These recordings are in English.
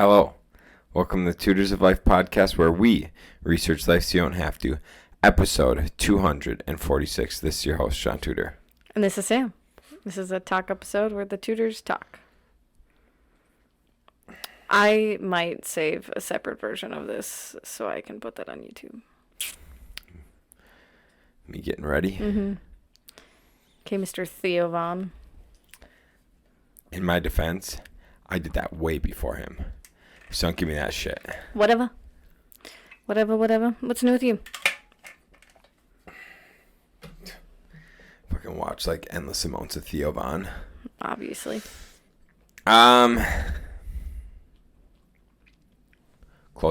Hello. Welcome to the Tutors of Life podcast, where we research life so you don't have to. Episode 246. This is your host, Shaun Tutor. And this is Sam. This is a talk episode where the tutors talk. I might save a separate version of this so I can put that on YouTube. Me getting ready? Mm-hmm. Okay, Mr. Theo Vaughn. In my defense, I did that way before him. So don't give me that shit. Whatever. What's new with you? Fucking watch like endless amounts of Theo Vaughn. Obviously. Close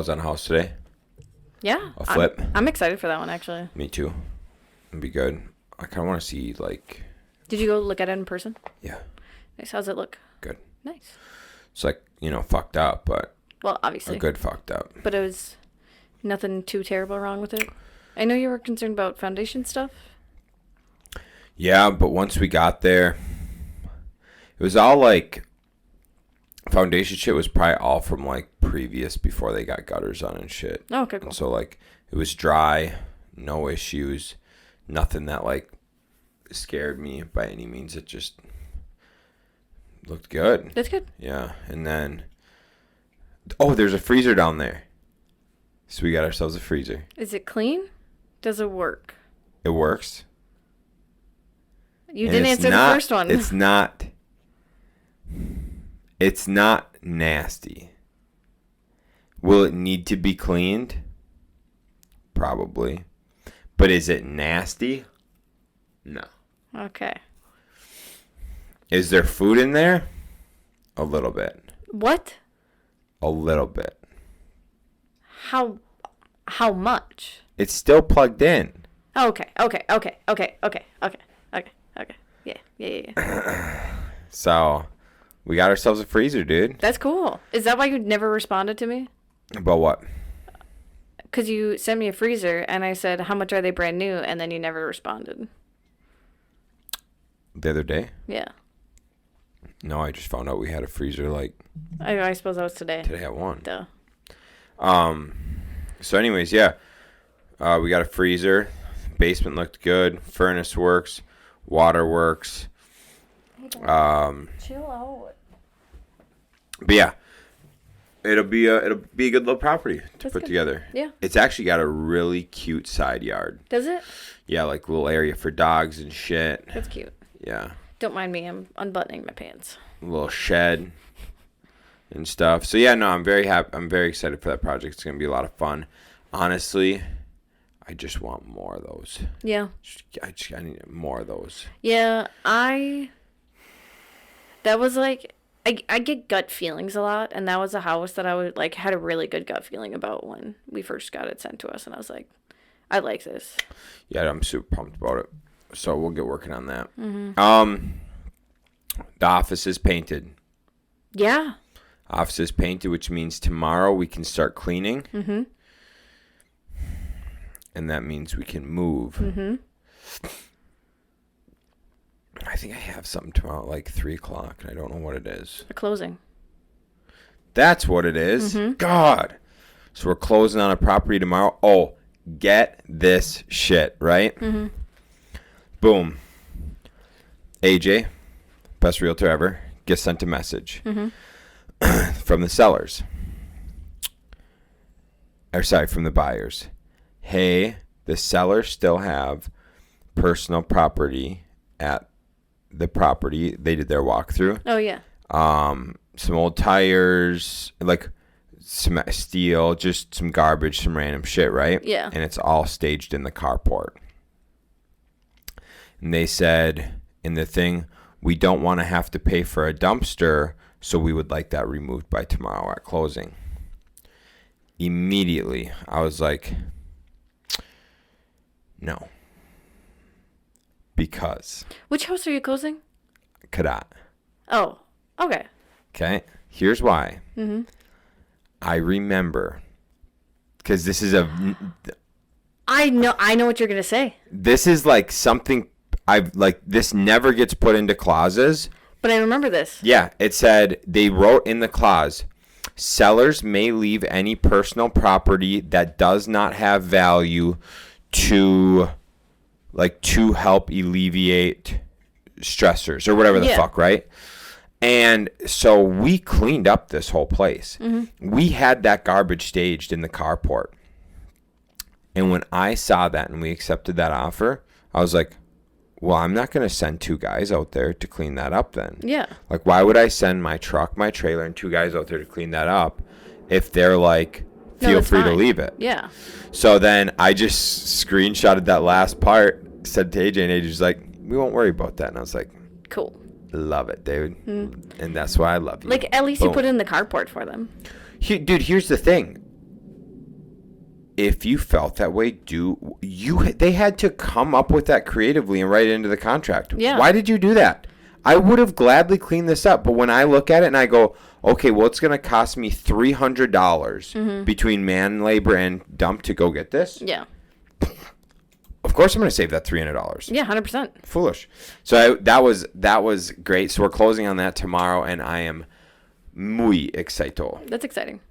on a house today. Yeah. A flip. I'm excited for that one, actually. Me too. It'd be good. I kind of want to see like. Did you go look at it in person? Yeah. Nice. How's it look? Good. Nice. It's like, fucked up, but. Well, obviously. Or good fucked up. But it was nothing too terrible wrong with it. I know you were concerned about foundation stuff. Yeah, but once we got there, it was all like. Foundation shit was probably all from like previous before they got gutters on and shit. Oh, okay, cool. And so like it was dry, no issues, nothing that like scared me by any means. It just looked good. That's good. Yeah, and then there's a freezer down there, so we got ourselves a freezer. Is it clean? Does it work? It works. You didn't answer the first one. It's not nasty. Will it need to be cleaned? Probably. But is it nasty? No. Okay. Is there food in there? A little bit. What? A little bit. How much? It's still plugged in. Okay. Yeah. So, we got ourselves a freezer, dude. That's cool. Is that why you never responded to me? About what? Because you sent me a freezer, and I said, how much are they brand new? And then you never responded. The other day? Yeah. No, I just found out we had a freezer, like... I suppose that was today. Today at 1. Duh. So anyways, yeah. We got a freezer. Basement looked good. Furnace works. Water works. Chill out. But yeah, it'll be a good little property to put good. together. Yeah. It's actually got a really cute side yard. Does it? Yeah, like a little area for dogs and shit. That's cute. Yeah. Don't mind me. I'm unbuttoning my pants. A little shed and stuff. So yeah, no, I'm very happy. I'm very excited for that project. It's gonna be a lot of fun. Honestly, I just want more of those. Yeah. I need more of those. Yeah, that was like, I get gut feelings a lot, and that was a house that I would like had a really good gut feeling about when we first got it sent to us, and I was like, I like this. Yeah, I'm super pumped about it. So we'll get working on that. Mm-hmm. The office is painted. Yeah. Office is painted, which means tomorrow we can start cleaning. Mm-hmm. And that means we can move. Mm-hmm. I think I have something tomorrow at like 3 o'clock, and I don't know what it is. A closing. That's what it is. Mm-hmm. God. So we're closing on a property tomorrow. Oh, get this shit, right? Mm-hmm. Boom. AJ, best realtor ever, gets sent a message from the sellers. From the buyers. Hey, the sellers still have personal property at the property. They did their walkthrough. Oh, yeah. Some old tires, like some steel, just some garbage, some random shit, right? Yeah. And it's all staged in the carport. And they said in the thing, we don't want to have to pay for a dumpster, so we would like that removed by tomorrow at closing. Immediately, I was like, no. Because. Which house are you closing? Kadat. Oh, okay. Okay, here's why. Mm-hmm. I remember, because this is I know what you're gonna say. This is like something this never gets put into clauses. But I remember this. Yeah, it said they wrote in the clause, sellers may leave any personal property that does not have value to help alleviate stressors or whatever the fuck, right? And so we cleaned up this whole place. We had that garbage staged in the carport. And when I saw that and we accepted that offer, I was like, well, I'm not going to send 2 guys out there to clean that up then. Yeah. Like, why would I send my truck, my trailer, and 2 guys out there to clean that up if they're like, feel free to leave it? Yeah. So then I just screenshotted that last part, said to AJ, and AJ's like, we won't worry about that. And I was like, cool. Love it, dude. And that's why I love you. Like, at least you put it in the carport for them. Dude, here's the thing. If you felt that way, they had to come up with that creatively and write it into the contract. Yeah. Why did you do that? I would have gladly cleaned this up, but when I look at it and I go, okay, well, it's going to cost me $300 between man labor and dump to go get this. Yeah. Of course, I'm going to save that $300. Yeah, 100%. Foolish. So that was great. So we're closing on that tomorrow, and I am muy excitado. That's exciting.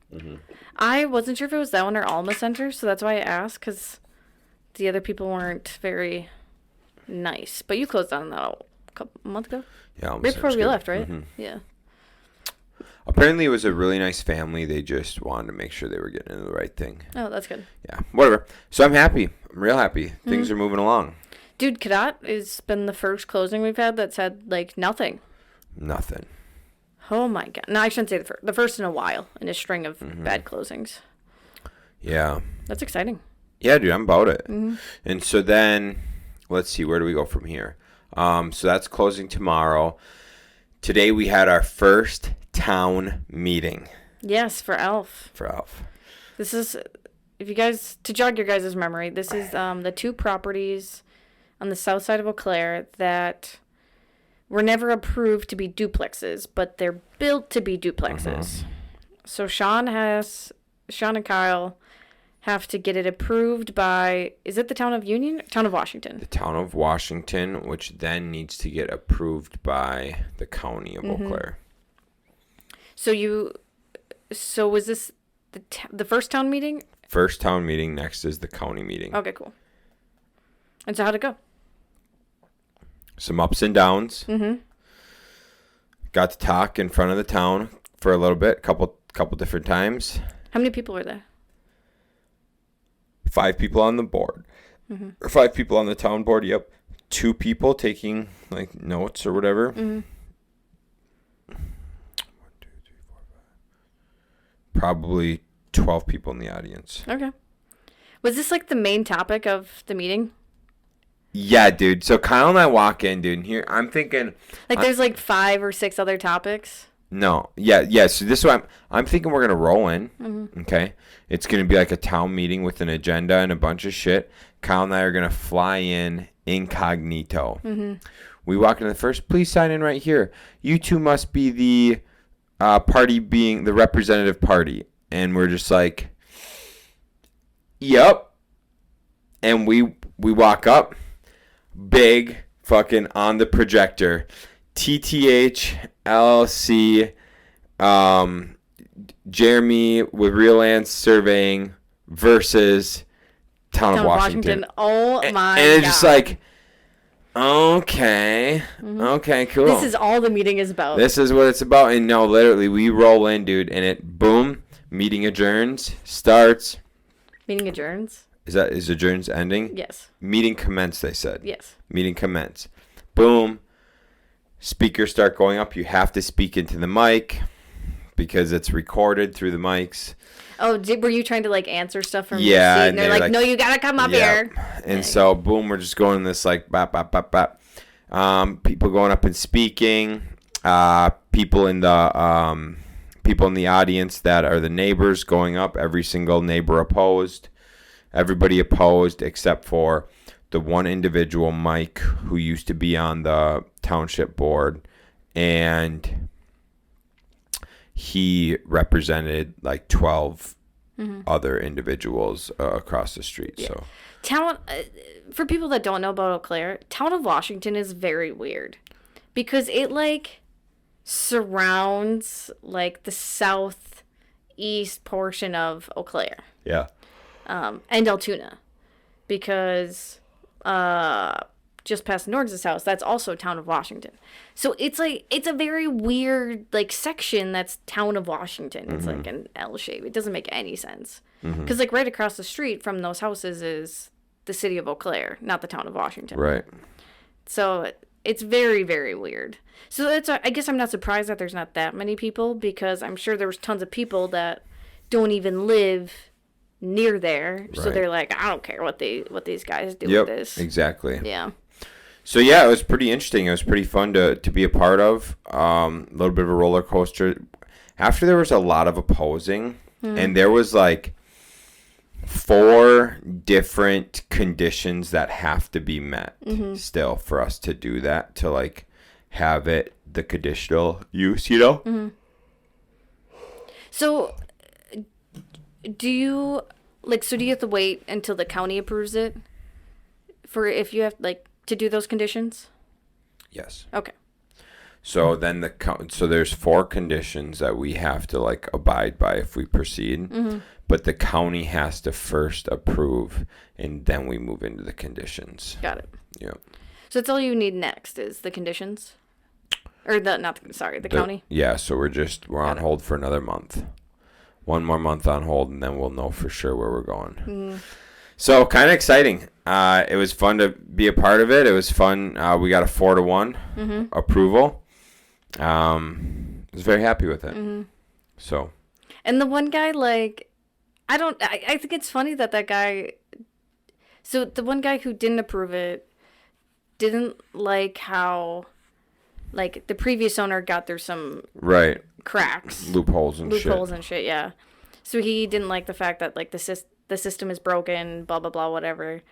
I wasn't sure if it was that one or Alma Center, so that's why I asked, because the other people weren't very nice. But you closed on that a month ago? Yeah, right before we left, right? Yeah. Apparently, it was a really nice family. They just wanted to make sure they were getting into the right thing. Oh, that's good. Yeah, whatever. So I'm happy. I'm real happy. Things are moving along. Dude, Cadet has been the first closing we've had that's had, like, nothing. Nothing. Oh, my God. No, I shouldn't say the first in a while in a string of bad closings. Yeah. That's exciting. Yeah, dude, I'm about it. And so then, let's see, where do we go from here? So that's closing tomorrow. Today we had our first town meeting. Yes, for Elf. This is, if you guys, to jog your guys' memory, this is the 2 properties on the south side of Eau Claire that were never approved to be duplexes, but they're built to be duplexes. So Shaun and Kyle have to get it approved by, is it the town of Union? Town of Washington. The town of Washington, which then needs to get approved by the county of Eau Claire. So was this the first town meeting? First town meeting, next is the county meeting. Okay, cool. And so how'd it go? Some ups and downs. Got to talk in front of the town for a little bit, couple different times. How many people were there? 5 people on the board. Or 5 people on the town board, yep. 2 people taking, like, notes or whatever. 1, 2, 3, 4, 5. Probably 12 people in the audience. Okay. Was this, like, the main topic of the meeting? Yeah, dude. So Kyle and I walk in, dude, and here I'm thinking, like, there's like 5 or 6 other topics. No, yeah. So this is what I'm thinking. We're gonna roll in. Okay, it's gonna be like a town meeting with an agenda and a bunch of shit. Kyle and I are gonna fly in incognito. We walk into the first. Please sign in right here. You 2 must be the party being the representative party, and we're just like, yep. And we walk up. Big fucking on the projector, TTH LLC, Jeremy with Real Land Surveying versus Town of Washington. Oh my god! And it's just like, okay, cool. This is all the meeting is about. This is what it's about. And no, literally, we roll in, dude, and it boom, meeting adjourns, starts. Meeting adjourns. Is adjourns ending? Yes. Meeting commence, they said. Yes. Meeting commence. Boom. Speakers start going up. You have to speak into the mic because it's recorded through the mics. Oh, were you trying to, like, answer stuff from your seat? seat? And they're like, no, you got to come up here. And so, boom, we're just going this, like, bop, bop, bop, bop. People going up and speaking. People in the audience that are the neighbors going up. Every single neighbor opposed. Everybody opposed except for the one individual, Mike, who used to be on the township board, and he represented like 12 other individuals across the street. Yeah. So, for people that don't know about Eau Claire, Town of Washington is very weird because it like surrounds like the southeast east portion of Eau Claire. Yeah. And Altoona. Because just past Norgs' house, that's also town of Washington. So it's a very weird section that's town of Washington. It's like an L shape. It doesn't make any sense. Because right across the street from those houses is the city of Eau Claire, not the town of Washington. Right. So it's very, very weird. So I guess I'm not surprised that there's not that many people, because I'm sure there was tons of people that don't even live near there. Right. So they're like, I don't care what these guys do with this. Exactly. Yeah. So yeah, it was pretty interesting. It was pretty fun to be a part of. A little bit of a roller coaster. After there was a lot of opposing, and there was 4 different conditions that have to be met still for us to do that, to have it the conditional use, So do you do you have to wait until the county approves it for if you have to do those conditions? Yes. Okay. So then there's 4 conditions that we have to abide by if we proceed. But the county has to first approve, and then we move into the conditions. Got it. Yeah. So that's all you need next is the conditions? Or the county? Yeah, so we're on hold for another month. 1 more month on hold, and then we'll know for sure where we're going. So kind of exciting. It was fun to be a part of it. It was fun. We got a 4-1 approval. I was very happy with it. So. And the one guy, I think it's funny that guy. So the one guy who didn't approve it didn't like how, the previous owner got through some cracks, loopholes and shit. Yeah. So he didn't like the fact that the system is broken, blah blah blah, whatever.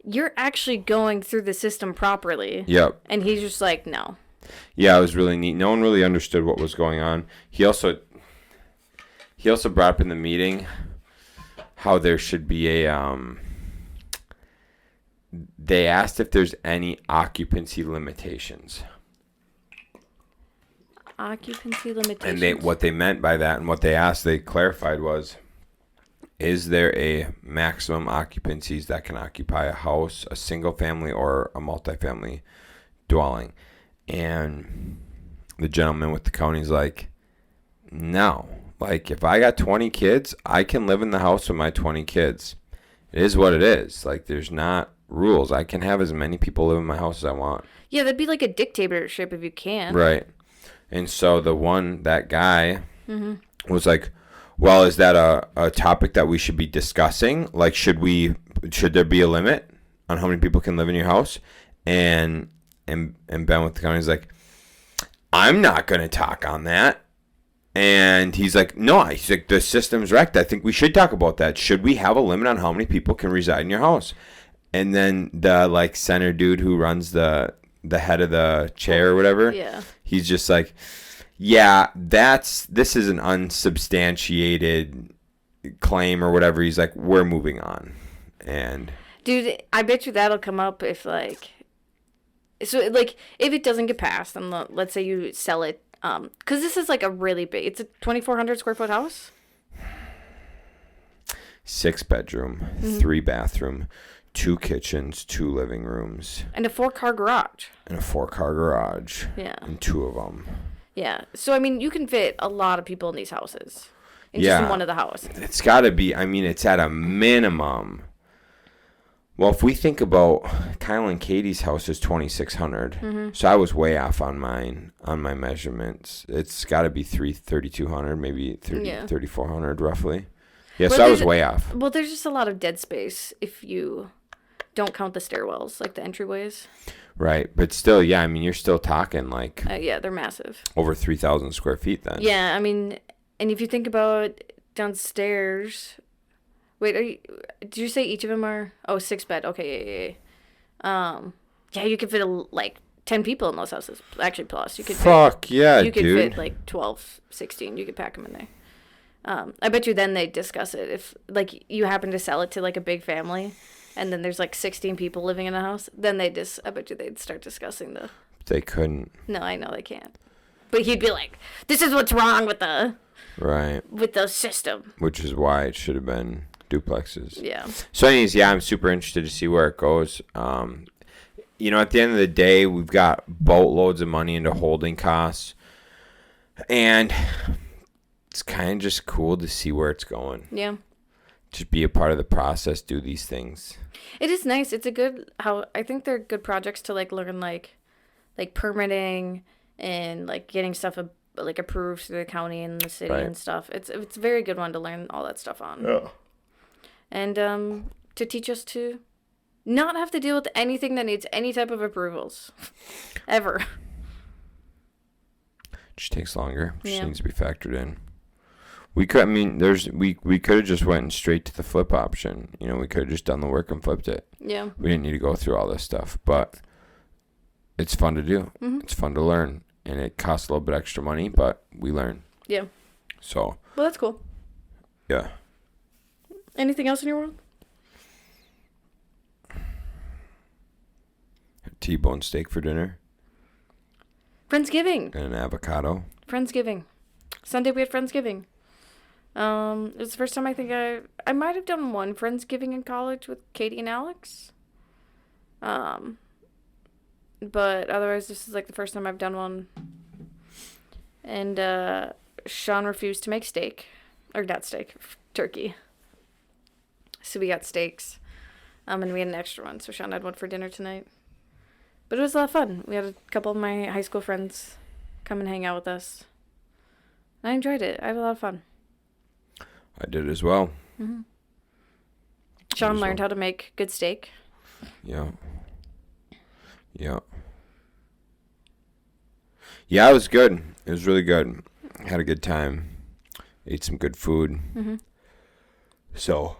You're actually going through the system properly. Yep. And he's just no. Yeah, it was really neat. No one really understood what was going on. He also brought up in the meeting how there should be they asked if there's any occupancy limitations. Occupancy limitations. And what they meant by that, and what they clarified was, is there a maximum occupancies that can occupy a house, a single family or a multifamily dwelling? And the gentleman with the county's no. If I got 20 kids, I can live in the house with my 20 kids. It is what it is. There's not rules. I can have as many people live in my house as I want. Yeah, that'd be like a dictatorship if you can. Right. And so that guy was well, is that a topic that we should be discussing? Should there be a limit on how many people can live in your house? And Ben with the county's I'm not going to talk on that. And he's no, the system's wrecked. I think we should talk about that. Should we have a limit on how many people can reside in your house? And then the center dude who runs the head of the chair or whatever, he's just yeah, this is an unsubstantiated claim or whatever. He's we're moving on. And dude, I bet you that'll come up if so if it doesn't get passed, and let's say you sell it. Because this is a really big, it's a 2,400 square foot house. 6 bedroom, 3 bathroom, 2 kitchens, 2 living rooms. And a 4-car garage. Yeah. And 2 of them. Yeah. So, you can fit a lot of people in these houses. Just in one of the houses. It's got to be, it's at a minimum. Well, if we think about Kyle and Katie's house is 2,600, so I was way off on my measurements. It's got to be 3,200, maybe 3,400 roughly. Yeah, so I was way off. Well, there's just a lot of dead space if you don't count the stairwells, the entryways. Right, but still, yeah, you're still talking yeah, they're massive. Over 3,000 square feet then. Yeah, and if you think about downstairs. Wait, did you say each of them are 6 bed? Okay, yeah. Yeah, you could fit 10 people in those houses. Actually, plus you could. You could fit 12, 16. You could pack them in there. I bet you then they discuss it if you happen to sell it to a big family, and then there's 16 people living in a house. Then I bet you they'd start discussing They couldn't. No, I know they can't. But he'd be like, this is what's wrong with the system. Which is why it should have been duplexes. Yeah. So anyways, yeah, I'm super interested to see where it goes. You know, at the end of the day, we've got boatloads of money into holding costs. And it's kind of just cool to see where it's going. Yeah. Just be a part of the process, do these things. It is nice. It's I think they're good projects to like learn like permitting and like getting stuff like approved through the county and the city and stuff. It's a very good one to learn all that stuff on. Yeah. And to teach us to not have to deal with anything that needs any type of approvals. Ever. Just takes longer. Just needs to be factored in. We could have just went straight to the flip option. You know, we could have just done the work and flipped it. Yeah. We didn't need to go through all this stuff, but it's fun to do. Mm-hmm. It's fun to learn, and it costs a little bit extra money, but we learn. Yeah. So. Well, that's cool. Yeah. Anything else in your world? T-bone steak for dinner. Friendsgiving. And an avocado. Friendsgiving. Sunday we had Friendsgiving. It was the first time I think I might have done one Friendsgiving in college with Katie and Alex. But otherwise this is like the first time I've done one. And Shaun refused to make steak. Or not steak, turkey. So we got steaks. And we had an extra one, so Shaun had one for dinner tonight. But it was a lot of fun. We had a couple of my high school friends come and hang out with us. I enjoyed it. I had a lot of fun. I did as well. Mm-hmm. Shaun learned how to make good steak. Yeah. Yeah. Yeah, it was good. It was really good. Had a good time. Ate some good food. Mm-hmm. So,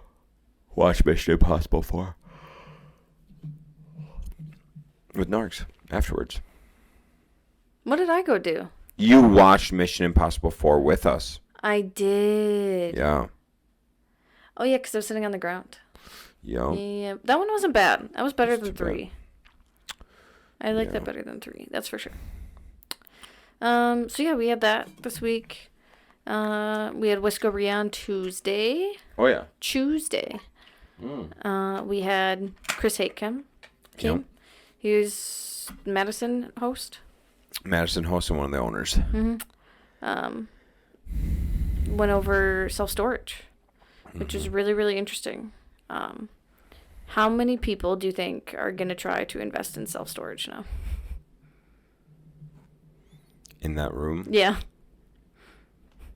watched Mission Impossible 4. With Narcs afterwards. What did I go do? You watched Mission Impossible 4 with us. I did. Yeah. Oh, yeah, because I was sitting on the ground. Yeah. Yeah. That one wasn't bad. That was better than 3. I like that better than 3. That's for sure. So, yeah, we had that this week. We had Whiskeria on Tuesday. Oh, yeah. Tuesday. We had Chris Haitcom came. Yep. He was Madison host. Madison host and one of the owners. Mm-hmm. Went over self-storage, which is really, really interesting. How many people do you think are going to try to invest in self-storage now? In that room? Yeah.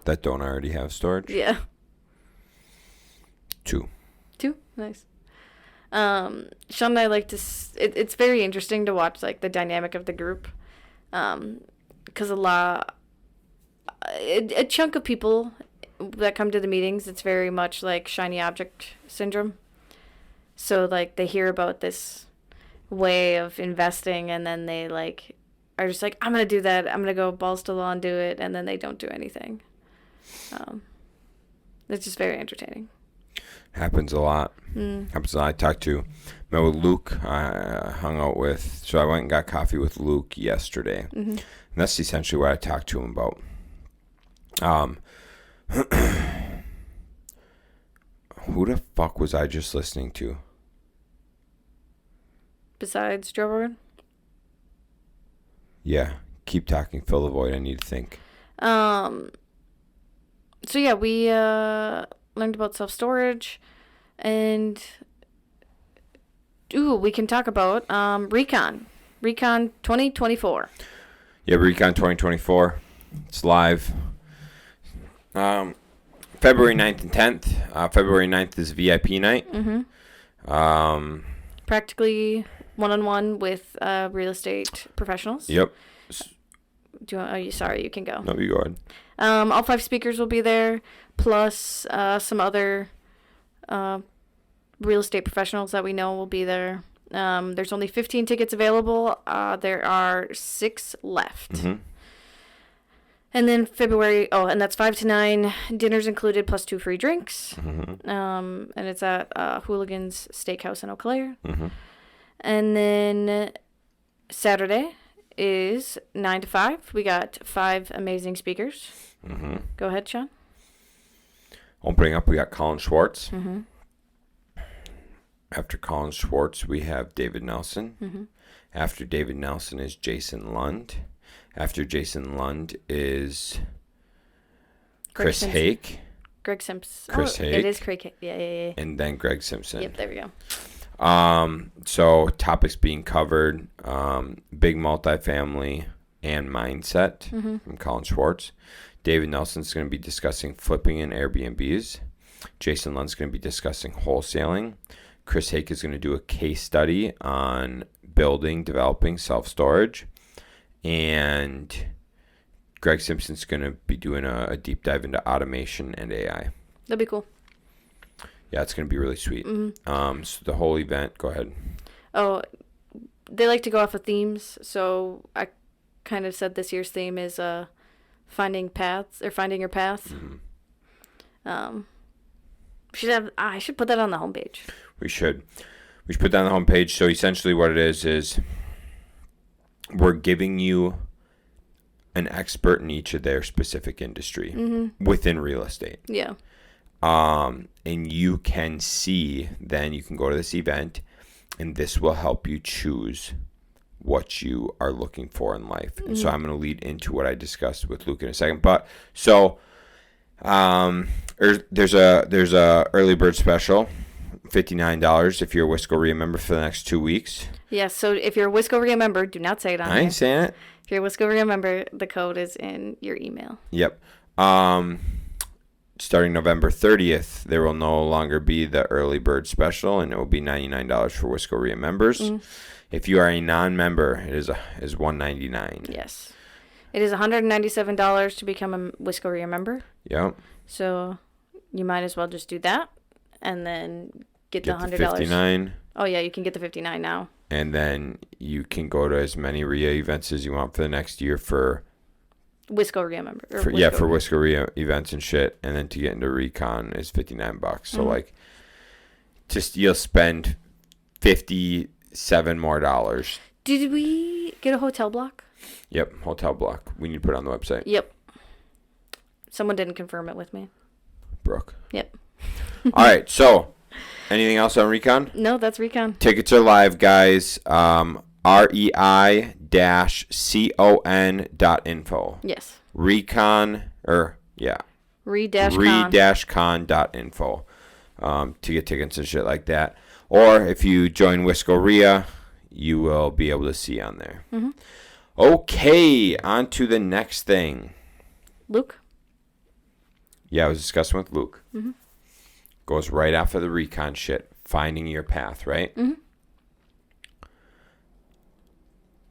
That don't already have storage? Yeah. 2. 2? Nice. Shaun and I like to... It's very interesting to watch, like, the dynamic of the group. Because a chunk of people that come to the meetings, it's very much like shiny object syndrome. So, like, they hear about this way of investing, and then they, like, are just like, I'm going to do that. I'm going to go balls to the wall and do it, and then they don't do anything. It's just very entertaining. Happens a lot. Happens a lot. Met with Luke. I hung out with, so I went and got coffee with Luke yesterday. Mm-hmm. And that's essentially what I talked to him about. Who the fuck was I just listening to? Besides Joe Rogan? Yeah. Keep talking. Fill the void. I need to think. So yeah, we learned about self-storage, and we can talk about Recon 2024. Yeah, Recon 2024. It's live. February 9th and 10th. February 9th is VIP night. Mm-hmm. Practically one-on-one with real estate professionals. Yep. Sorry, you can go. No, you go ahead. All 5 speakers will be there, plus some other real estate professionals that we know will be there. There's only 15 tickets available. There are 6 left. Mm-hmm. And then February, and that's 5 to 9, dinners included, plus 2 free drinks. Mm-hmm. And it's at Hooligans Steakhouse in Eau Claire. Mm-hmm. And then Saturday is 9 to 5. We got 5 amazing speakers. Mm-hmm. Go ahead, Shaun. Opening up, we got Colin Schwartz. Mm-hmm. After Colin Schwartz, we have David Nelson. Mm-hmm. After David Nelson is Jason Lund. After Jason Lund is Chris Hake. Greg Simpson. Chris Hake. It is Craig Hake. Yeah. And then Greg Simpson. Yep, there we go. So topics being covered, big multifamily and mindset from Colin Schwartz. David Nelson's going to be discussing flipping and Airbnbs. Jason Lund's going to be discussing wholesaling. Chris Hake is going to do a case study on developing self-storage. And Greg Simpson's going to be doing a deep dive into automation and AI. That'd be cool. Yeah, it's going to be really sweet. Mm-hmm. So the whole event, go ahead. Oh, they like to go off of themes. So I kind of said this year's theme is finding your path. Mm-hmm. I should put that on the homepage. We should put that on the homepage. So essentially what it is we're giving you an expert in each of their specific industry within real estate. Yeah. And you can see, then you can go to this event, and this will help you choose what you are looking for in life. And so I'm going to lead into what I discussed with Luke in a second. But so there's a early bird special, $59 if you're a Whiskeria member for the next 2 weeks. Yeah, so if you're a Whiskeria member, do not say it on I ain't saying it. If you're a Whiskeria member, the code is in your email. Yep. Starting November 30th, there will no longer be the early bird special, and it will be $99 for Whiskeria members. If you are a non-member, it is $199. Yes. It is $197 to become a Whiskeria member. Yep. So you might as well just do that and then get the $100. $59. Oh, yeah, you can get the $59 now. And then you can go to as many RIA events as you want for the next year for Whiskeria member. For Whiskeria events and shit. And then to get into Recon is $59. So just you'll spend $57 more. Did we get a hotel block? Yep, hotel block. We need to put it on the website. Yep. Someone didn't confirm it with me. Brooke. Yep. All right, so anything else on Recon? No, that's Recon. Tickets are live, guys. REI-CON.info. Yes. Recon, re-con.info to get tickets and shit like that. Or if you join Whiskeria, you will be able to see on there. Mm-hmm. Okay, on to the next thing. Luke? Yeah, I was discussing with Luke. Mm-hmm. Goes right after the Recon shit, finding your path, right? Mm-hmm.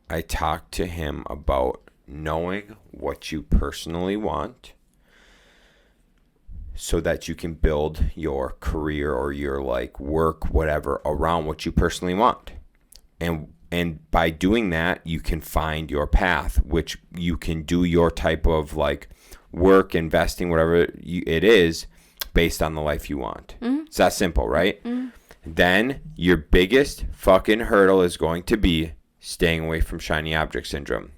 I talked to him about knowing what you personally want so that you can build your career or your work, whatever, around what you personally want. And by doing that, you can find your path, which you can do your type of work, investing, whatever it is, based on the life you want. Mm-hmm. It's that simple, right? Mm-hmm. Then your biggest fucking hurdle is going to be staying away from shiny object syndrome.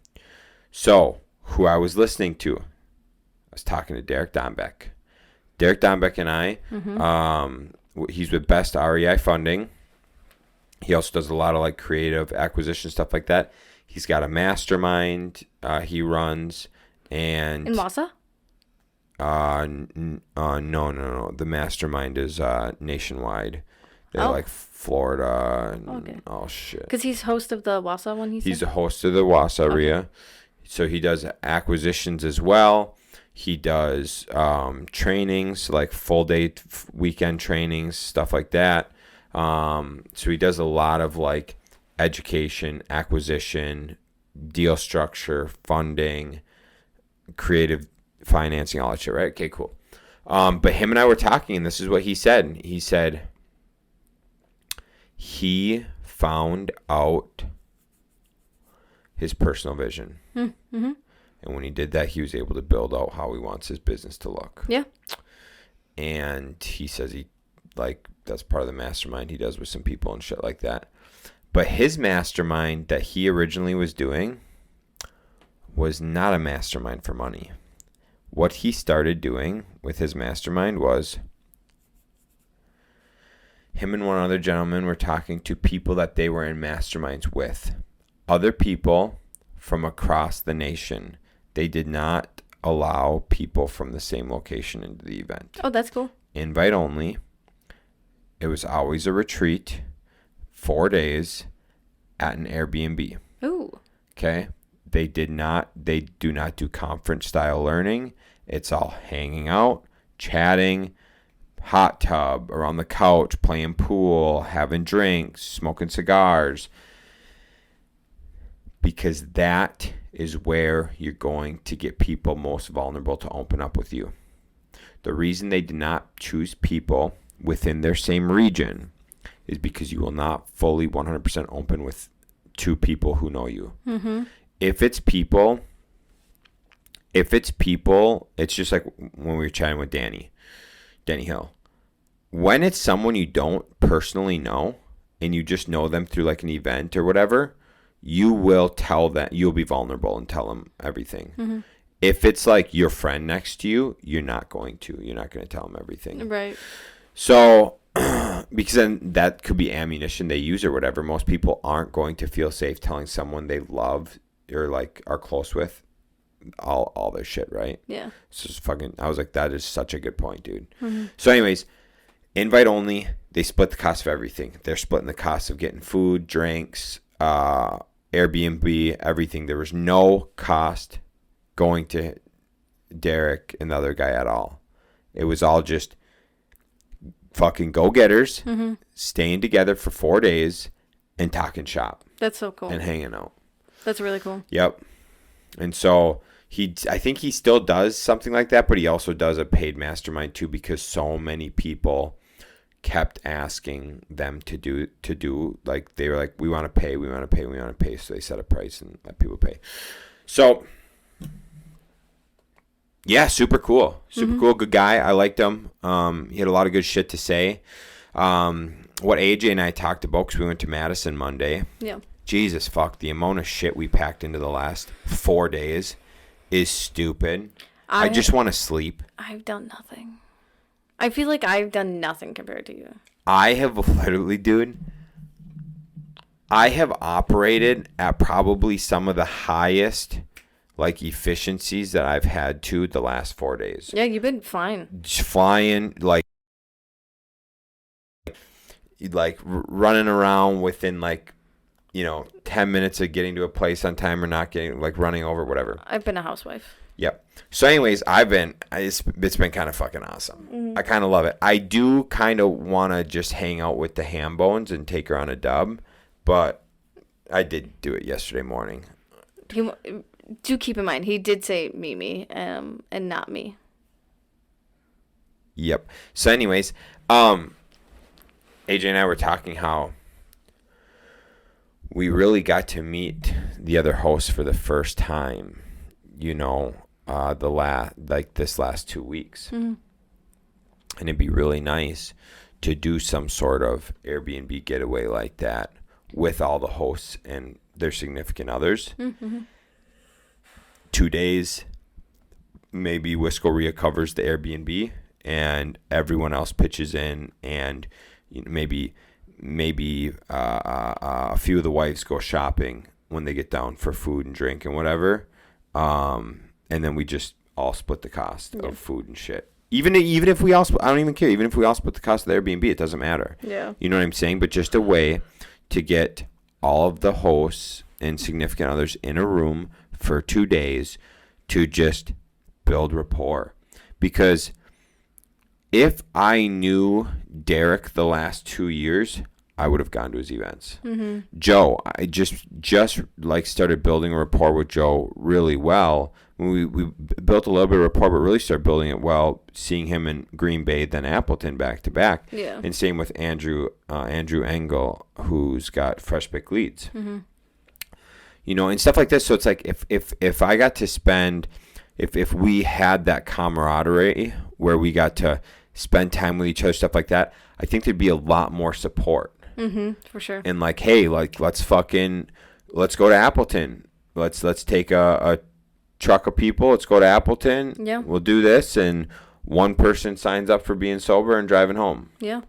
So, who I was listening to, I was talking to Derek Dombeck. Derek Dombeck and I, he's with Best REI Funding. He also does a lot of creative acquisition stuff like that. He's got a mastermind he runs. And in Wausau? No. The mastermind is nationwide. They're Florida and all shit. Because he's host of the Wausau one, He's a host of the Wausau REIA. So he does acquisitions as well. He does trainings, full day weekend trainings, stuff like that. So he does a lot of education, acquisition, deal structure, funding, creative financing, all that shit, right? Okay, cool. But him and I were talking, and this is what he said. He said he found out his personal vision. Mm-hmm. And when he did that, he was able to build out how he wants his business to look. Yeah. And he says that's part of the mastermind he does with some people and shit like that. But his mastermind that he originally was doing was not a mastermind for money. What he started doing with his mastermind was him and one other gentleman were talking to people that they were in masterminds with. Other people from across the nation. They did not allow people from the same location into the event. Oh, that's cool. Invite only. It was always a retreat, 4 days at an Airbnb. Ooh. Okay. They do not do conference style learning. It's all hanging out, chatting, hot tub, around the couch, playing pool, having drinks, smoking cigars. Because that is where you're going to get people most vulnerable to open up with you. The reason they did not choose people within their same region is because you will not fully 100% open with two people who know you. Mm-hmm. If it's people, it's just like when we were chatting with Danny Hill. When it's someone you don't personally know and you just know them through like an event or whatever, you will tell that you'll be vulnerable and tell them everything. Mm-hmm. If it's like your friend next to you, you're not going to tell them everything. Right. So, because then that could be ammunition they use or whatever. Most people aren't going to feel safe telling someone they love or like are close with all their shit, right? Yeah. So it's I was like, that is such a good point, dude. Mm-hmm. So anyways, invite only. They split the cost of everything. They're splitting the cost of getting food, drinks, Airbnb, everything. There was no cost going to Derek and the other guy at all. It was all just fucking go-getters, mm-hmm. staying together for 4 days and talking shop. That's so cool. And hanging out. That's really cool. Yep. And so I think he still does something like that, but he also does a paid mastermind too, because so many people kept asking them to do like, they were like, we want to pay. So they set a price and let people pay. So yeah, super cool. Mm-hmm. Cool. Good guy. I liked him. He had a lot of good shit to say. What AJ and I talked about, because we went to Madison Monday. Yeah. Jesus fuck, the amount of shit we packed into the last 4 days is stupid. I just want to sleep. I've done nothing. I feel like I've done nothing compared to you. I have literally, dude, I have operated at probably some of the highest like efficiencies that I've had to the last 4 days. Yeah, you've been fine. Just flying, like running around within 10 minutes of getting to a place on time or not getting, like running over, whatever. I've been a housewife. Yep. So anyways, it's been kind of fucking awesome. Mm-hmm. I kind of love it. I do kind of want to just hang out with the ham bones and take her on a dub, but I did do it yesterday morning. Do keep in mind, he did say Mimi, and not me. Yep. So anyways, AJ and I were talking how we really got to meet the other hosts for the first time, this last 2 weeks. Mm-hmm. And it'd be really nice to do some sort of Airbnb getaway like that with all the hosts and their significant others. Mm-hmm. 2 days, maybe Whiskeria covers the Airbnb and everyone else pitches in, and maybe a few of the wives go shopping when they get down for food and drink and whatever, and then we just all split the cost of food and shit. Even if we all I don't even care. Even if we all split the cost of the Airbnb, it doesn't matter. Yeah. You know what I'm saying? But just a way to get all of the hosts and significant others in a room for 2 days to just build rapport. Because if I knew Derek the last 2 years, I would have gone to his events. Mm-hmm. Joe, I just started building a rapport with Joe really well. We built a little bit of rapport, but really started building it well, seeing him in Green Bay, then Appleton back to back. Yeah. And same with Andrew Engel, who's got Fresh Pick Leads. Mm-hmm. And stuff like this. So it's like if I got to spend, if we had that camaraderie where we got to spend time with each other, stuff like that, I think there'd be a lot more support. Mm-hmm, for sure. And hey, let's go to Appleton. Let's take a truck of people. Let's go to Appleton. Yeah. We'll do this. And one person signs up for being sober and driving home. Yeah.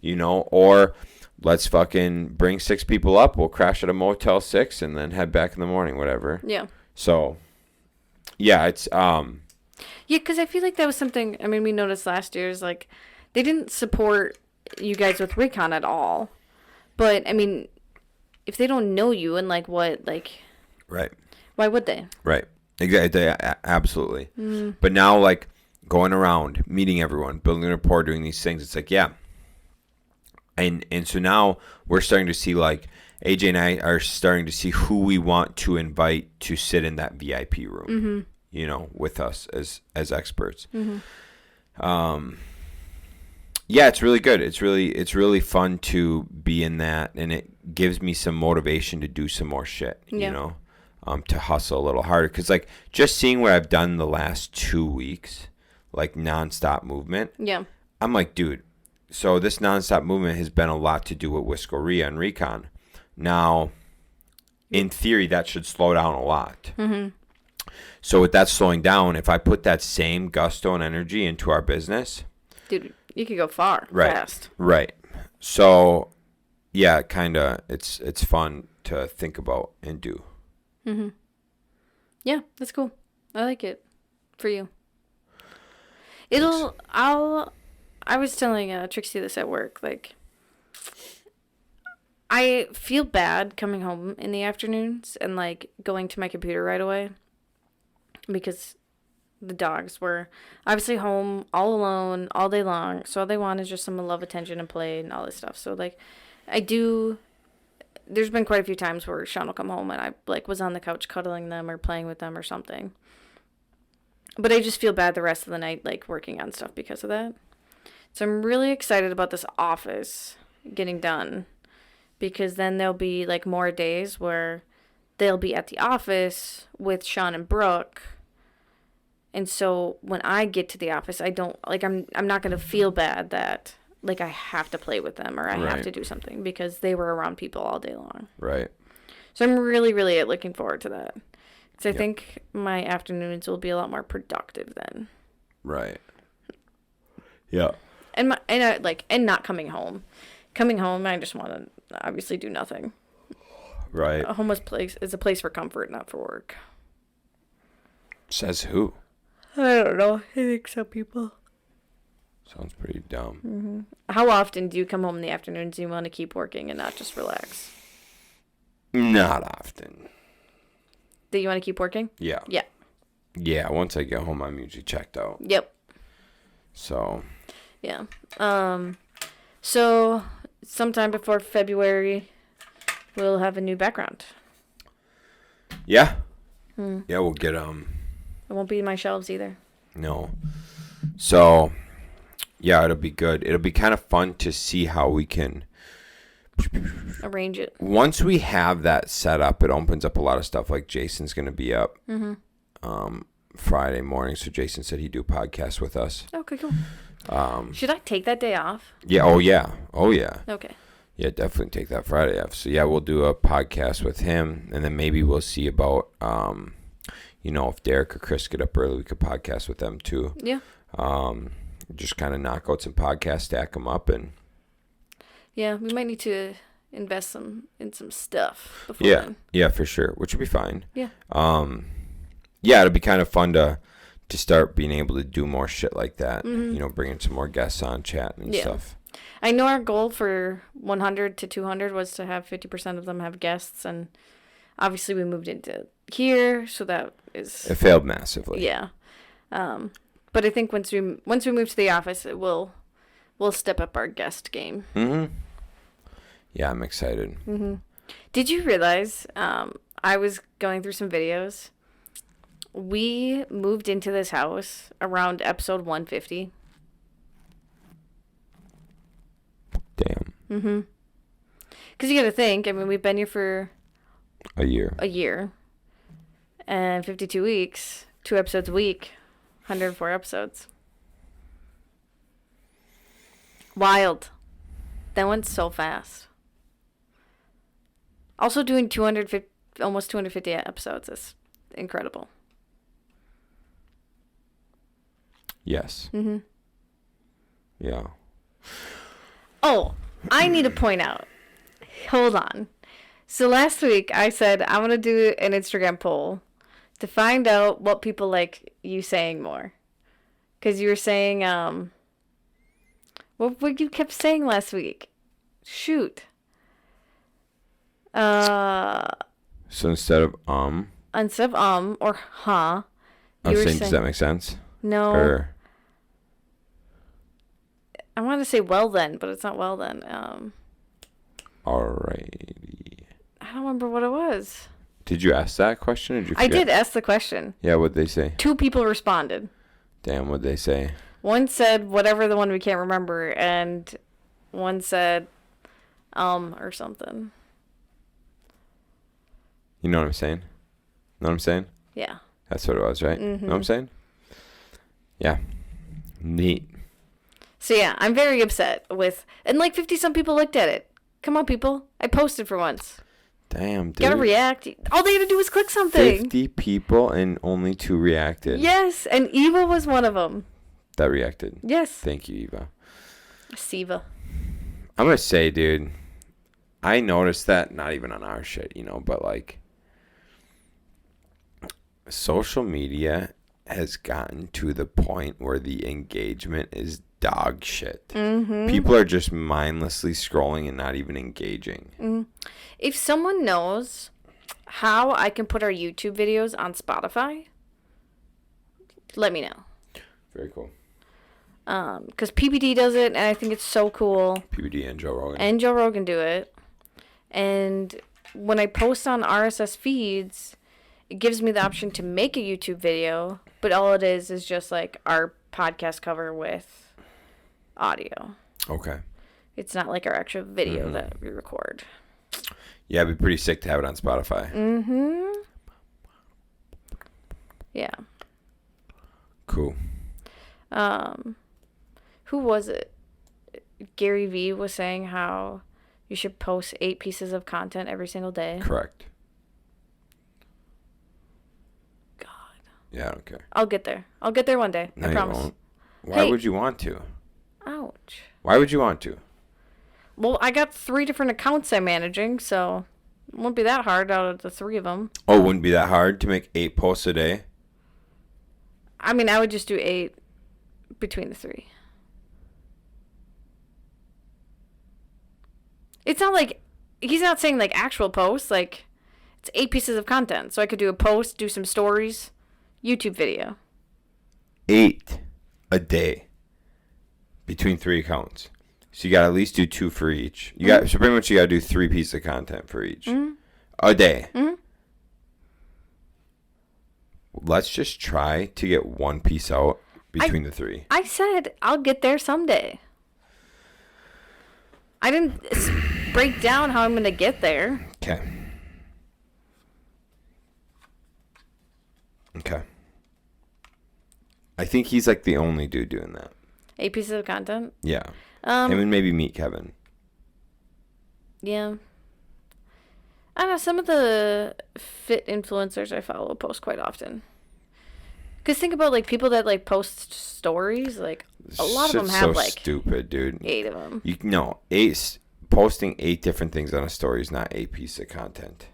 You know, or let's fucking bring 6 people up. We'll crash at a Motel 6 and then head back in the morning, whatever. Yeah. So, yeah, it's... Yeah, because I feel like that was something, I mean, we noticed last year is like, they didn't support you guys with recon at all. But, I mean, if they don't know you and like what, like... Right. Why would they? Right. Exactly. Absolutely. But now, like, going around, meeting everyone, building a rapport, doing these things, it's like, yeah. And so now we're starting to see, like, AJ and I are starting to see who we want to invite to sit in that VIP room, you know, with us as experts. Yeah, it's really good. It's really fun to be in that, and it gives me some motivation to do some more shit, you know, to hustle a little harder. Because, like, just seeing what I've done the last 2 weeks, like, nonstop movement, I'm like, dude, so this nonstop movement has been a lot to do with Whiskeria and Recon. Now, in theory, that should slow down a lot. So with that slowing down, if I put that same gusto and energy into our business... Dude, you could go far, fast. Right. So, yeah, kind of, it's fun to think about and do. Yeah, that's cool. I like it for you. I was telling Trixie this at work, like, I feel bad coming home in the afternoons and, like, going to my computer right away because the dogs were obviously home all alone all day long, so all they want is just some love, attention, and play and all this stuff. So, like, there's been quite a few times where Shaun will come home and I, like, was on the couch cuddling them or playing with them or something. But I just feel bad the rest of the night, like, working on stuff because of that. So I'm really excited about this office getting done because then there'll be, like, more days where they'll be at the office with Shaun and Brooke. And so when I get to the office, I don't, like, I'm not going to feel bad that, like, I have to play with them or I have to do something because they were around people all day long. Right. So I'm really, really looking forward to that. Because I think my afternoons will be a lot more productive then. Right. Yeah. And not coming home. Coming home, I just want to obviously do nothing. Right. A homeless place is a place for comfort, not for work. Says who? I don't know. I think some people. Sounds pretty dumb. How often do you come home in the afternoons and you want to keep working and not just relax? Not often. Do you want to keep working? Yeah. Yeah. Yeah, once I get home, I'm usually checked out. Yep. So. Yeah. So sometime before February, we'll have a new background. Yeah. Yeah, we'll get It won't be in my shelves either. No. So, yeah, it'll be good. It'll be kind of fun to see how we can arrange it. Once we have that set up, it opens up a lot of stuff. Like Jason's going to be up Friday morning, so Jason said he'd do a podcast with us. Okay, cool. Should I take that day off? Yeah. Oh yeah. Okay. Yeah, definitely take that Friday off. So yeah, we'll do a podcast with him, and then maybe we'll see about if Derek or Chris get up early, we could podcast with them too. Yeah. Just kind of knock out some podcasts, stack them up, and. Yeah, we might need to invest in some stuff before then. Yeah, for sure, which would be fine. Yeah. Yeah, it'll be kind of fun to start being able to do more shit like that. Bringing some more guests on, chatting and stuff. I know our goal for 100 to 200 was to have 50% of them have guests, and obviously we moved into here, so that is... It failed massively. Yeah. But I think once we move to the office, we'll step up our guest game. Yeah, I'm excited. Did you realize, I was going through some videos, we moved into this house around episode 150. Damn. Because you got to think, I mean, we've been here for... A year. And 52 weeks, 2 episodes a week, 104 episodes. Wild. That went so fast. Also doing almost 250 episodes is incredible. Yes. Mm-hmm. Yeah. Oh, I need to point out. Hold on. So last week I said I'm going to do an Instagram poll to find out what people like you saying more. Because you were saying, what you kept saying last week? Shoot. So instead of or huh. I was saying, does that make sense? No. I want to say well then, but it's not well then. Alrighty. I don't remember what it was. Did you ask that question or did you forget? I did ask the question. Yeah, what'd they say? 2 people responded. Damn, what'd they say? One said whatever the one we can't remember, and one said or something. You know what I'm saying? Know what I'm saying? Yeah. That's what it was, right? Mm-hmm. Know what I'm saying? Yeah. Neat. So yeah, I'm very upset with, and like 50-some people looked at it. Come on, people. I posted for once. Damn, dude. Gotta react. All they had to do was click something. 50 people and only 2 reacted. Yes, and Eva was one of them. That reacted. Yes. Thank you, Eva. Siva. I'm gonna say, dude, I noticed that, not even on our shit, but like, social media has gotten to the point where the engagement is dog shit. Mm-hmm. People are just mindlessly scrolling and not even engaging. Mm-hmm. If someone knows how I can put our YouTube videos on Spotify, let me know. Very cool. Because PBD does it, and I think it's so cool. PBD and Joe Rogan. And Joe Rogan do it. And when I post on RSS feeds, it gives me the option to make a YouTube video, but all it is just like our podcast cover with audio. Okay. It's not like our actual video that we record. Yeah, it'd be pretty sick to have it on Spotify. Mm-hmm. Yeah. Cool. Who was it? Gary Vee was saying how you should post 8 pieces of content every single day. Correct. God. Yeah, I don't care. I'll get there. I'll get there one day. No, I promise. You won't. Why would you want to? Ouch. Why would you want to? Well, I got 3 different accounts I'm managing, so it won't be that hard out of the 3 of them. Oh, it wouldn't be that hard to make 8 posts a day? I mean, I would just do 8 between the 3. It's not like, he's not saying like actual posts, like it's 8 pieces of content. So I could do a post, do some stories, YouTube video. 8 a day between 3 accounts. So you got to at least do 2 for each. So pretty much you got to do 3 pieces of content for each a day. Mm-hmm. Let's just try to get 1 piece out between the 3. I said I'll get there someday. I didn't break down how I'm going to get there. Okay. I think he's like the only dude doing that. 8 pieces of content? Yeah. Him and maybe Meet Kevin. Yeah. I don't know. Some of the fit influencers I follow post quite often. Because think about like people that like post stories. Like a lot of them have like stupid, dude. 8 of them. Posting 8 different things on a story is not 8 pieces of content.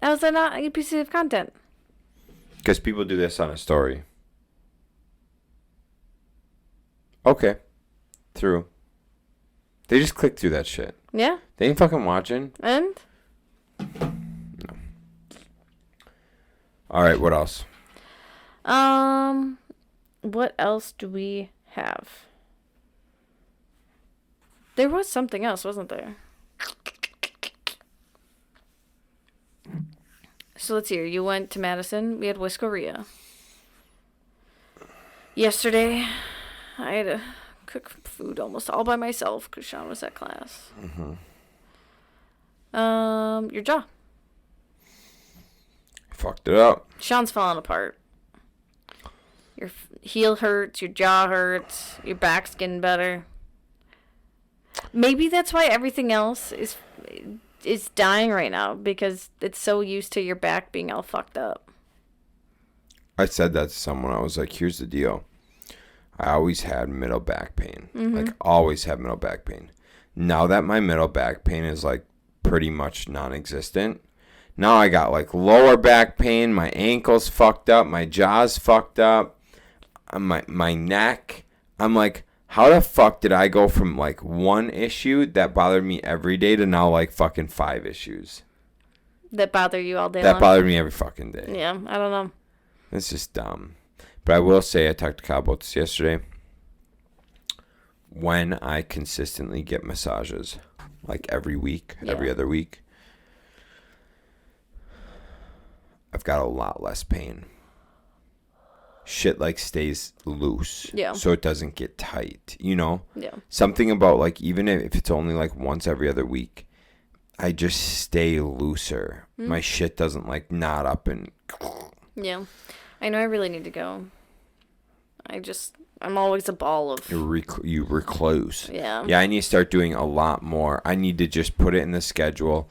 How is that not 8 pieces of content? Because people do this on a story. Okay. Through. They just click through that shit. Yeah. They ain't fucking watching. And? No. All right, what else? What else do we have? There was something else, wasn't there? So let's see. You went to Madison. We had Whiskeria. Yesterday, I had to cook food almost all by myself because Shaun was at class. Mm-hmm. Your jaw. Fucked it up. Shaun's falling apart. Your heel hurts, your jaw hurts, your back's getting better. Maybe that's why everything else is dying right now, because it's so used to your back being all fucked up. I said that to someone. I was like, here's the deal. I always had middle back pain. Like, always had middle back pain. Now that my middle back pain is, like, pretty much non-existent, now I got, like, lower back pain. My ankle's fucked up. My jaw's fucked up. My neck. I'm like, how the fuck did I go from, like, one issue that bothered me every day to now, like, fucking 5 issues? That bother you all day long? That bothered me every fucking day. Yeah, I don't know. It's just dumb. But I will say, I talked to Kyle about this yesterday. When I consistently get massages, like every week, every other week, I've got a lot less pain. Shit, like, stays loose. Yeah. So it doesn't get tight, you know? Yeah. Something about, like, even if it's only, like, once every other week, I just stay looser. My shit doesn't, like, knot up and... Yeah. I know I really need to go. I'm always a ball of... You recluse. Yeah. Yeah, I need to start doing a lot more. I need to just put it in the schedule.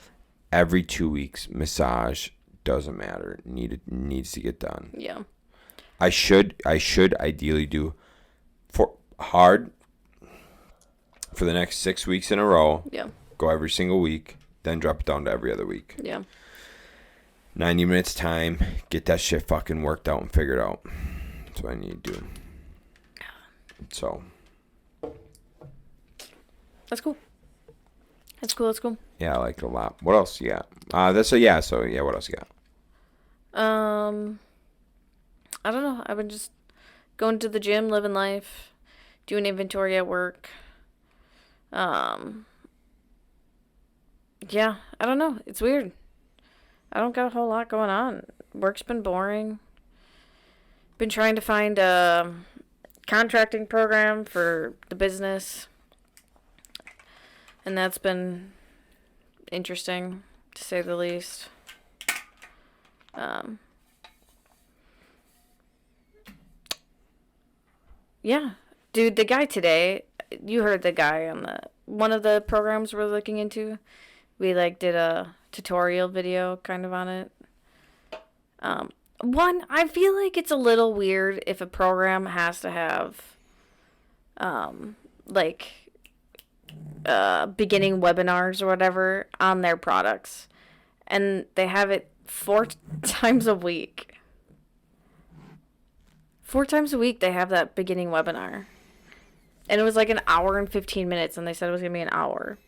Every 2 weeks, massage, doesn't matter. Needs to get done. Yeah. I should ideally do hard for the next 6 weeks in a row. Yeah. Go every single week, then drop it down to every other week. Yeah. 90 minutes time, get that shit fucking worked out and figured out. That's what I need to do. So. That's cool. That's cool. Yeah, I like it a lot. What else you got? What else you got? I don't know. I've been just going to the gym, living life, doing inventory at work. Yeah, I don't know. It's weird. I don't got a whole lot going on. Work's been boring. Been trying to find a contracting program for the business. And that's been interesting, to say the least. Yeah. Dude, the guy today, you heard the guy on one of the programs we're looking into. We, like, did a tutorial video kind of on it. I feel like it's a little weird if a program has to have, beginning webinars or whatever on their products. And they have it 4 times a week. 4 times a week they have that beginning webinar. And it was like an hour and 15 minutes, and they said it was going to be an hour.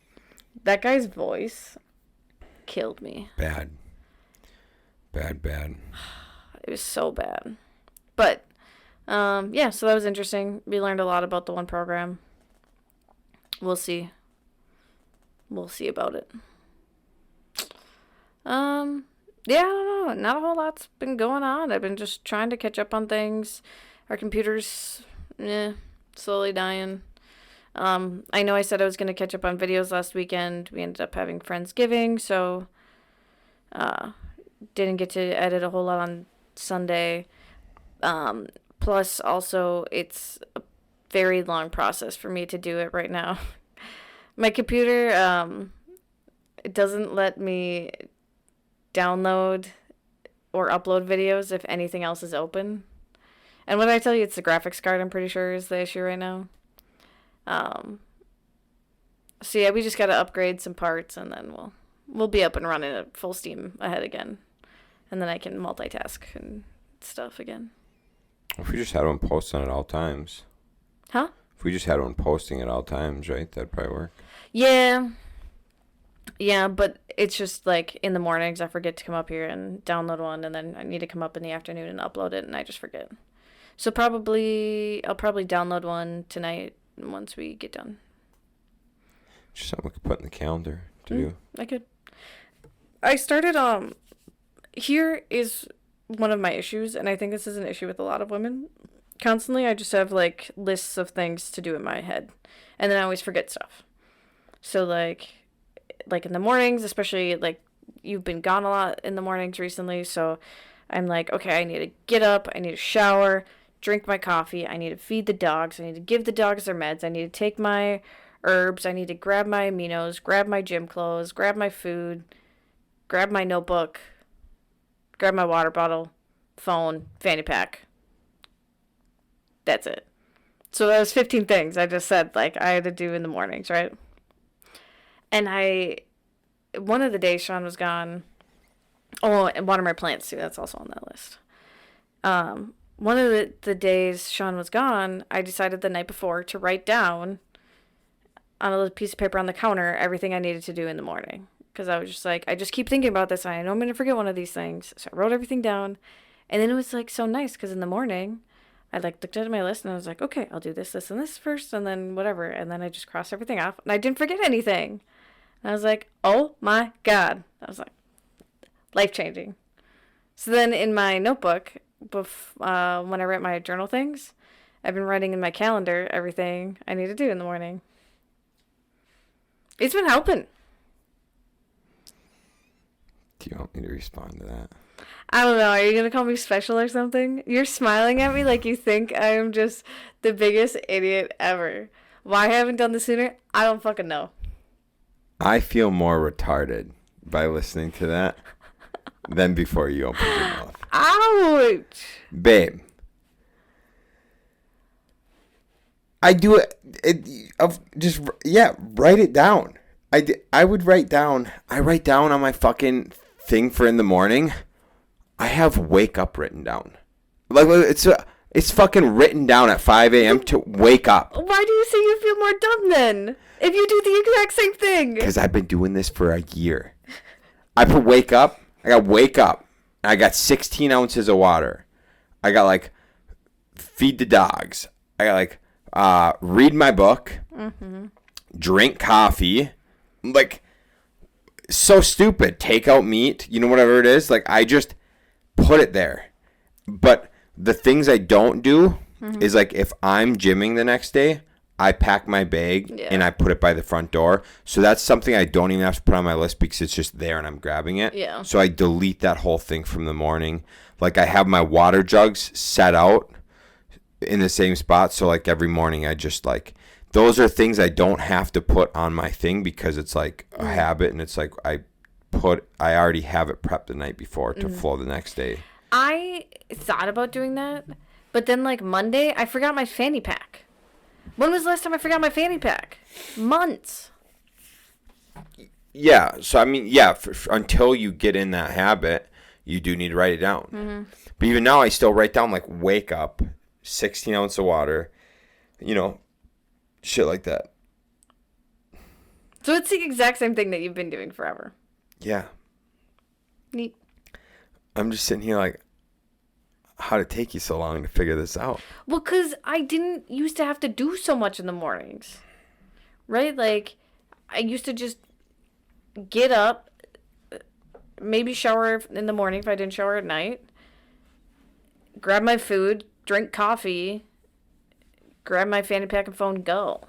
That guy's voice killed me. Bad. It was so bad. But, yeah, so that was interesting. We learned a lot about the one program. We'll see. We'll see about it. Yeah, I don't know. Not a whole lot's been going on. I've been just trying to catch up on things. Our computer's, slowly dying. I know I said I was going to catch up on videos last weekend. We ended up having Friendsgiving, so didn't get to edit a whole lot on Sunday. Plus, also, it's a very long process for me to do it right now. My computer, it doesn't let me download or upload videos if anything else is open. And when I tell you it's the graphics card, I'm pretty sure is the issue right now. So yeah, we just gotta upgrade some parts, and then we'll be up and running at full steam ahead again, and then I can multitask and stuff again. If we just had one posting at all times. Huh? If we just had one posting at all times, right? That'd probably work. Yeah. Yeah, but it's just like in the mornings I forget to come up here and download one, and then I need to come up in the afternoon and upload it, and I just forget. So I'll probably download one tonight once we get done. Just something we could put in the calendar to do. I could. I started, here is one of my issues, and I think this is an issue with a lot of women. Constantly, I just have, like, lists of things to do in my head, and then I always forget stuff. So, like in the mornings, especially, like, you've been gone a lot in the mornings recently, so I'm like, okay, I need to get up, I need to shower, drink my coffee, I need to feed the dogs, I need to give the dogs their meds, I need to take my herbs, I need to grab my aminos, grab my gym clothes, grab my food, grab my notebook, grab my water bottle, phone, fanny pack. That's it. So that was 15 things I just said, like, I had to do in the mornings, right? And one of the days Shaun was gone. Oh, and water my plants, too. That's also on that list. One of the days Shaun was gone, I decided the night before to write down on a little piece of paper on the counter everything I needed to do in the morning. Because I was just like, I just keep thinking about this. I know I'm going to forget one of these things. So I wrote everything down. And then it was, like, so nice because in the morning, I, like, looked at my list and I was like, okay, I'll do this, this, and this first, and then whatever. And then I just crossed everything off. And I didn't forget anything. And I was like, oh, my God. I was like, life-changing. So then in my notebook, when I write my journal things, I've been writing in my calendar everything I need to do in the morning. It's been helping. Do you want me to respond to that? I don't know. Are you going to call me special or something? You're smiling at me like you think I'm just the biggest idiot ever. Why I haven't done this sooner? I don't fucking know. I feel more retarded by listening to that than before you opened your mouth. Ouch! Babe. I do write it down. I write down on my fucking thing for in the morning. I have wake up written down. Like it's fucking written down at 5 a.m. to wake up. Why do you say you feel more dumb then? If you do the exact same thing. Because I've been doing this for a year. I put wake up. I got wake up. And I got 16 ounces of water. I got like feed the dogs. I got like read my book. Mm-hmm. Drink coffee. Like so stupid. Take out meat. You know, whatever it is. Like I just put it there. But the things I don't do is like if I'm gymming the next day, I pack my bag and I put it by the front door. So that's something I don't even have to put on my list because it's just there and I'm grabbing it. Yeah. So I delete that whole thing from the morning. Like I have my water jugs set out in the same spot. So like every morning I just like, those are things I don't have to put on my thing because it's like a habit and it's like I already have it prepped the night before to flow the next day. I thought about doing that, but then like Monday, I forgot my fanny pack. When was the last time I forgot my fanny pack? Months. Yeah. So, I mean, yeah, until you get in that habit, you do need to write it down. Mm-hmm. But even now, I still write down, like, wake up, 16 ounces of water, you know, shit like that. So it's the exact same thing that you've been doing forever. Yeah. Neat. I'm just sitting here like, how did it take you so long to figure this out? Well, because I didn't used to have to do so much in the mornings, right? Like, I used to just get up, maybe shower in the morning if I didn't shower at night, grab my food, drink coffee, grab my fanny pack and phone, go.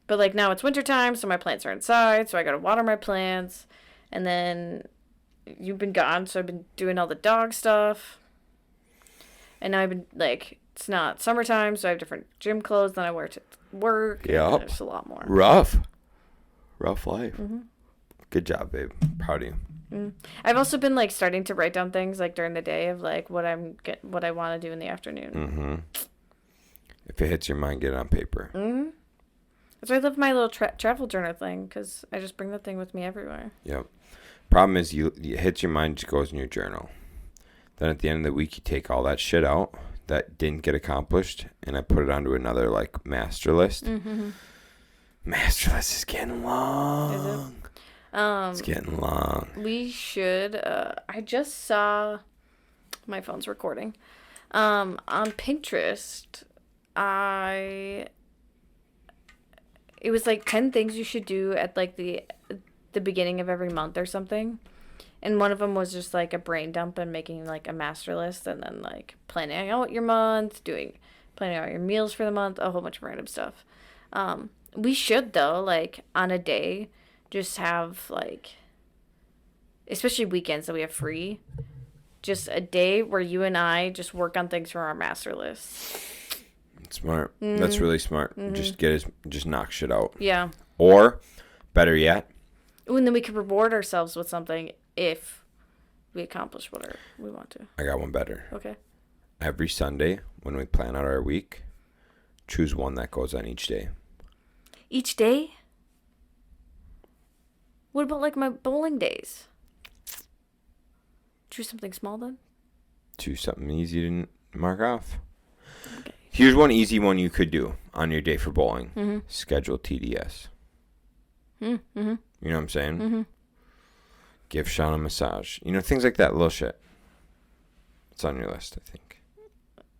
But, like, now it's wintertime, so my plants are inside, so I got to water my plants, and then you've been gone, so I've been doing all the dog stuff. And now I've been, like, it's not summertime, so I have different gym clothes than I wear to work. Yep. There's a lot more. Rough life. Mm-hmm. Good job, babe. Proud of you. Mm. I've also been, like, starting to write down things, like, during the day of, like, what I want to do in the afternoon. Mm-hmm. If it hits your mind, get it on paper. Mm-hmm. So I love my little travel journal thing, because I just bring that thing with me everywhere. Yep. Problem is, it hits your mind, just goes in your journal. Then at the end of the week, you take all that shit out that didn't get accomplished, and I put it onto another, like, master list. Mm-hmm. Master list is getting long. Is it? It's getting long. We should, I just saw, my phone's recording, on Pinterest, it was, like, 10 things you should do at, like, the beginning of every month or something. And one of them was just, like, a brain dump and making, like, a master list and then, like, planning out your month, planning out your meals for the month, a whole bunch of random stuff. We should, though, like, on a day, just have, like, especially weekends that we have free, just a day where you and I just work on things from our master list. Smart. Mm-hmm. That's really smart. Mm-hmm. Just knock shit out. Yeah. Or, better yet. Ooh, and then we could reward ourselves with something if we accomplish whatever we want to. I got one better. Okay. Every Sunday, when we plan out our week, choose one that goes on each day. Each day? What about, like, my bowling days? Choose something small, then? Choose something easy to mark off. Okay. Here's one easy one you could do on your day for bowling. Mm-hmm. Schedule TDS. Mm-hmm. You know what I'm saying? Mm-hmm. Give Shaun a massage. You know, things like that, little shit. It's on your list, I think.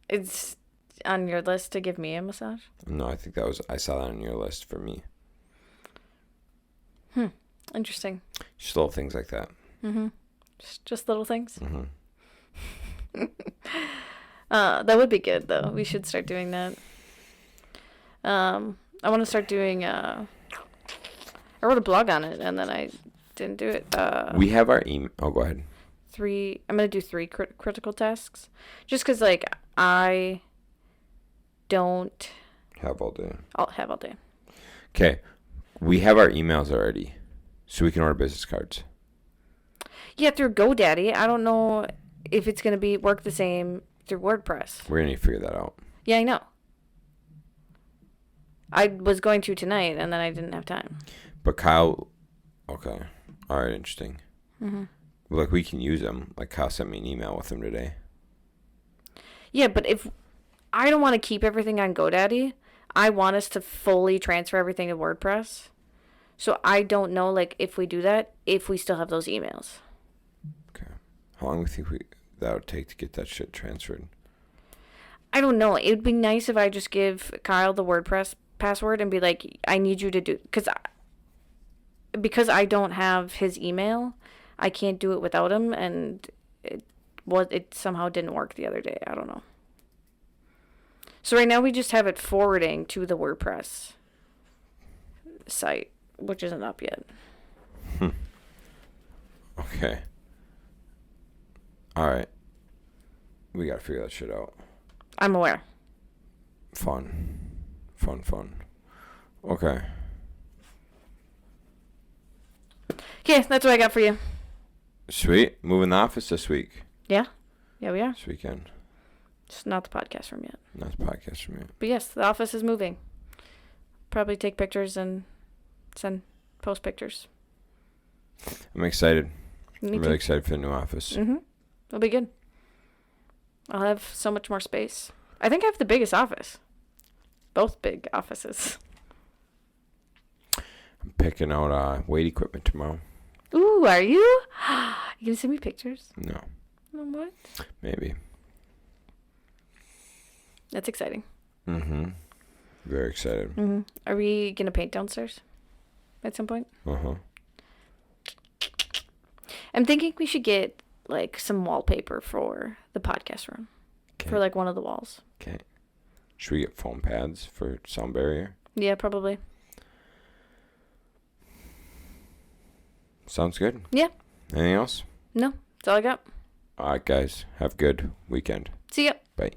It's on your list to give me a massage? No, I think I saw that on your list for me. Interesting. Just little things like that. Mm-hmm. Just little things? Mm-hmm. That would be good, though. We should start doing that. I want to start doing, I wrote a blog on it, and then I didn't do it. We have our email. Oh, go ahead. I'm going to do 3 critical tasks. Just because, like, I don't... Have all day. I'll have all day. Okay. We have our emails already, so we can order business cards. Yeah, through GoDaddy. I don't know if it's going to work the same through WordPress. We're going to need to figure that out. Yeah, I know. I was going to tonight, and then I didn't have time. But Kyle... Okay. All right, interesting. Mm-hmm. Like, we can use them. Like, Kyle sent me an email with them today. Yeah, but if... I don't want to keep everything on GoDaddy. I want us to fully transfer everything to WordPress. So I don't know, like, if we do that, if we still have those emails. Okay. How long do you think that would take to get that shit transferred? I don't know. It would be nice if I just give Kyle the WordPress password and be like, I need you to do... Because I don't have his email, I can't do it without him, and it somehow didn't work the other day. I don't know. So right now we just have it forwarding to the WordPress site, which isn't up yet. Okay. All right. We got to figure that shit out. I'm aware. Fun. Okay. Okay, that's what I got for you. Sweet. Moving the office this week. Yeah? Yeah, we are. This weekend. It's not the podcast room yet. Not the podcast from yet. But yes, the office is moving. Probably take pictures and post pictures. I'm excited. Me I'm really excited for the new office. Mm-hmm. It'll be good. I'll have so much more space. I think I have the biggest office. Both big offices. I'm picking out weight equipment tomorrow. Ooh, are you? You gonna send me pictures? No. What? Maybe. That's exciting. Mm-hmm. Very excited. Mm-hmm. Are we gonna paint downstairs at some point? Uh-huh. I'm thinking we should get, like, some wallpaper for the podcast room. Okay. For, like, one of the walls. Okay. Should we get foam pads for sound barrier? Yeah, probably. Sounds good. Yeah. Anything else? No, that's all I got. All right, guys. Have a good weekend. See ya. Bye.